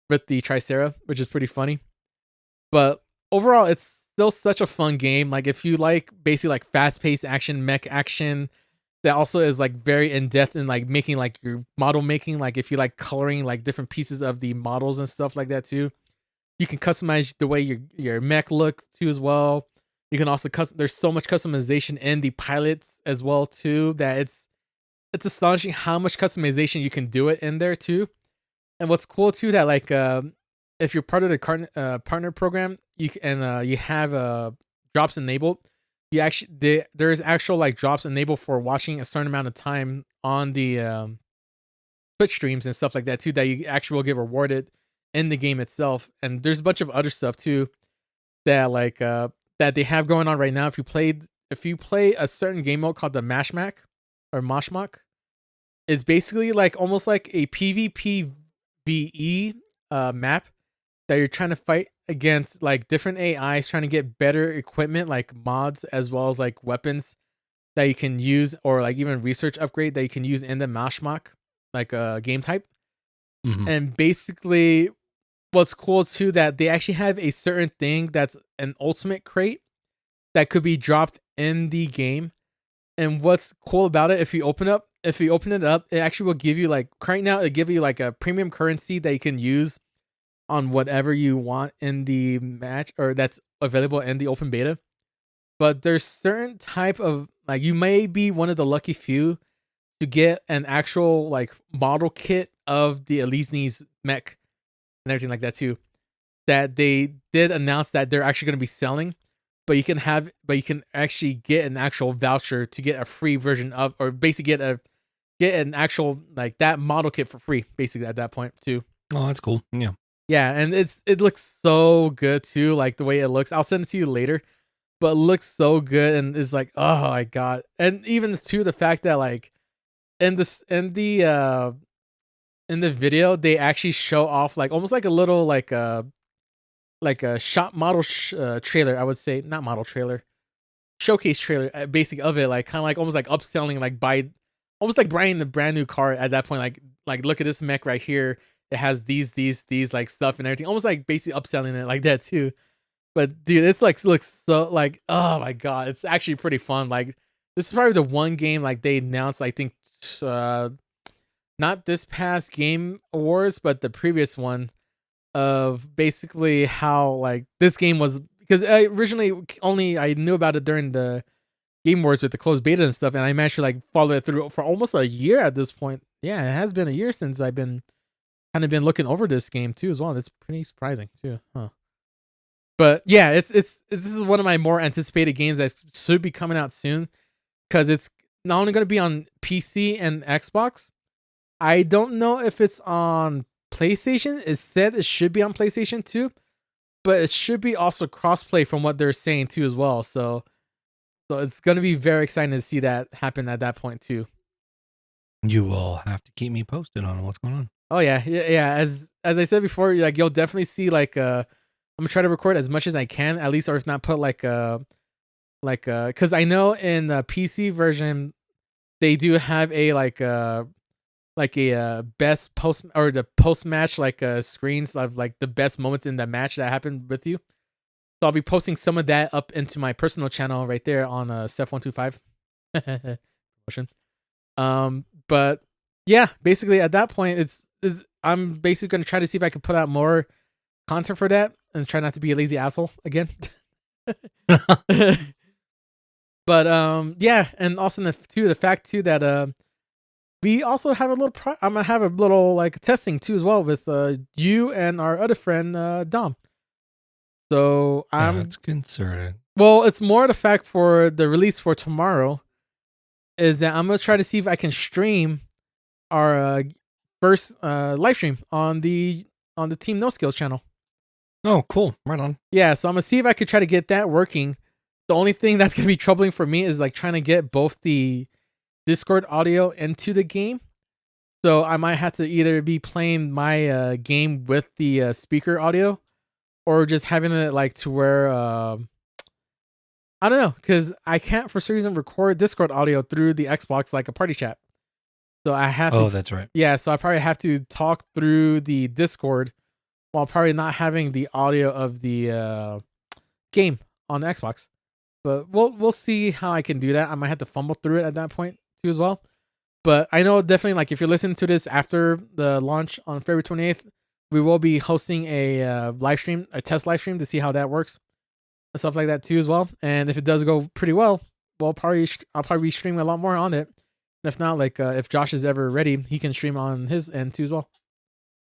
with the Tricera, which is pretty funny. But overall, it's still such a fun game. Like if you like basically like fast paced action, mech action, that also is like very in depth in like making like your model making. Like if you like coloring like different pieces of the models and stuff like that too, you can customize the way your mech looks too as well. You can also there's so much customization in the pilots as well too, that it's astonishing how much customization you can do it in there too. And what's cool too, that like if you're part of the partner program, you have drops enabled. You actually there's actual like drops enabled for watching a certain amount of time on the Twitch streams and stuff like that too, that you actually will get rewarded in the game itself. And there's a bunch of other stuff too that like that they have going on right now. If you play a certain game mode called the Mashmak or Moshmak, it's basically like almost like a PvP VE map that you're trying to fight against like different AIs, trying to get better equipment like mods as well as like weapons that you can use, or like even research upgrade that you can use in the Mashmak like game type. Mhm. And basically what's cool too, that they actually have a certain thing that's an ultimate crate that could be dropped in the game. And what's cool about it, if you open it up, it actually will give you like right now it give you like a premium currency that you can use on whatever you want in the match or that's available in the open beta. But there's certain type of like you may be one of the lucky few to get an actual like model kit of the Elizni's mech and everything like that too. That they did announce that they're actually going to be selling, but you can actually get an actual voucher to get a free version of, or basically get an actual like that model kit for free, basically at that point too. Oh, that's cool. Yeah. Yeah, and it looks so good too, like the way it looks. I'll send it to you later, but it looks so good, and it's like, oh my god. And even to the fact that like in the video they actually show off like almost like a little like a shop model trailer, I would say, not model trailer, showcase trailer, basic of it, like kind of like almost like upselling, like buy, almost like buying the brand new car at that point, like look at this mech right here, it has these like stuff and everything, almost like basically upselling it like that too. But dude, it's like looks so like, oh my god, it's actually pretty fun. Like this is probably the one game like they announced, I think not this past Game Awards, but the previous one, of basically how like this game was, because I originally only I knew about it during the Game Awards with the closed beta and stuff, and I managed to like follow it through for almost a year at this point. Yeah, it has been a year since I've been kind of been looking over this game too as well. That's pretty surprising too, huh? But yeah, it's this is one of my more anticipated games that should be coming out soon, because it's not only going to be on PC and Xbox. I don't know if it's on PlayStation. It said it should be on PlayStation too, but it should be also crossplay from what they're saying too as well. So it's gonna be very exciting to see that happen at that point too. You will have to keep me posted on what's going on. Oh yeah. As I said before, like you'll definitely see like I'm gonna try to record as much as I can, at least, or if not, put because I know in the PC version they do have a like a best post or the post match like screens of like the best moments in the match that happened with you. So I'll be posting some of that up into my personal channel right there on Steph125 promotion. But yeah, basically at that point it's I'm basically gonna try to see if I can put out more content for that and try not to be a lazy asshole again. But yeah, and also the fact too that we also have a little. I'm gonna have a little like testing too as well with you and our other friend Dom. So That's concerning. Well, it's more the fact for the release for tomorrow is that I'm gonna try to see if I can stream our first live stream on the Team No Skills channel. Oh, cool! Right on. Yeah, so I'm gonna see if I could try to get that working. The only thing that's gonna be troubling for me is like trying to get both the Discord audio into the game. So I might have to either be playing my game with the speaker audio, or just having it like to where I don't know, because I can't for some reason record Discord audio through the Xbox like a party chat. So I have to. Oh, that's right. Yeah, so I probably have to talk through the Discord while probably not having the audio of the game on the Xbox. But we'll see how I can do that. I might have to fumble through it at that point too as well. But I know definitely like if you're listening to this after the launch on February 28th, we will be hosting a live stream, a test live stream to see how that works and stuff like that too as well. And if it does go pretty well, I'll probably be streaming a lot more on it. And if not, like if Josh is ever ready, he can stream on his end too as well.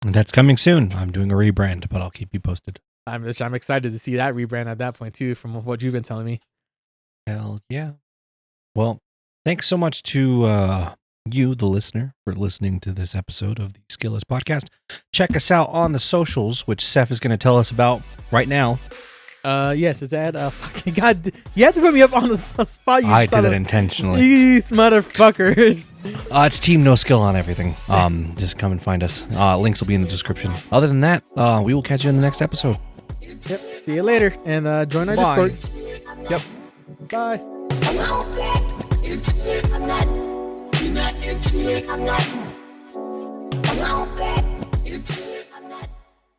And that's coming soon. I'm doing a rebrand, but I'll keep you posted. I'm excited to see that rebrand at that point too, from what you've been telling me. Hell yeah. Well, thanks so much to you, the listener, for listening to this episode of the Skillless Podcast. Check us out on the socials, which Seth is going to tell us about right now. Yes, is that fucking God? You have to put me up on the spot. I did it intentionally. These motherfuckers. It's Team No Skill on everything. Just come and find us. Links will be in the description. Other than that, we will catch you in the next episode. Yep. See you later, and join our Bye. Discord. Yep. Bye. I'm not into it. I'm not into it. I'm not.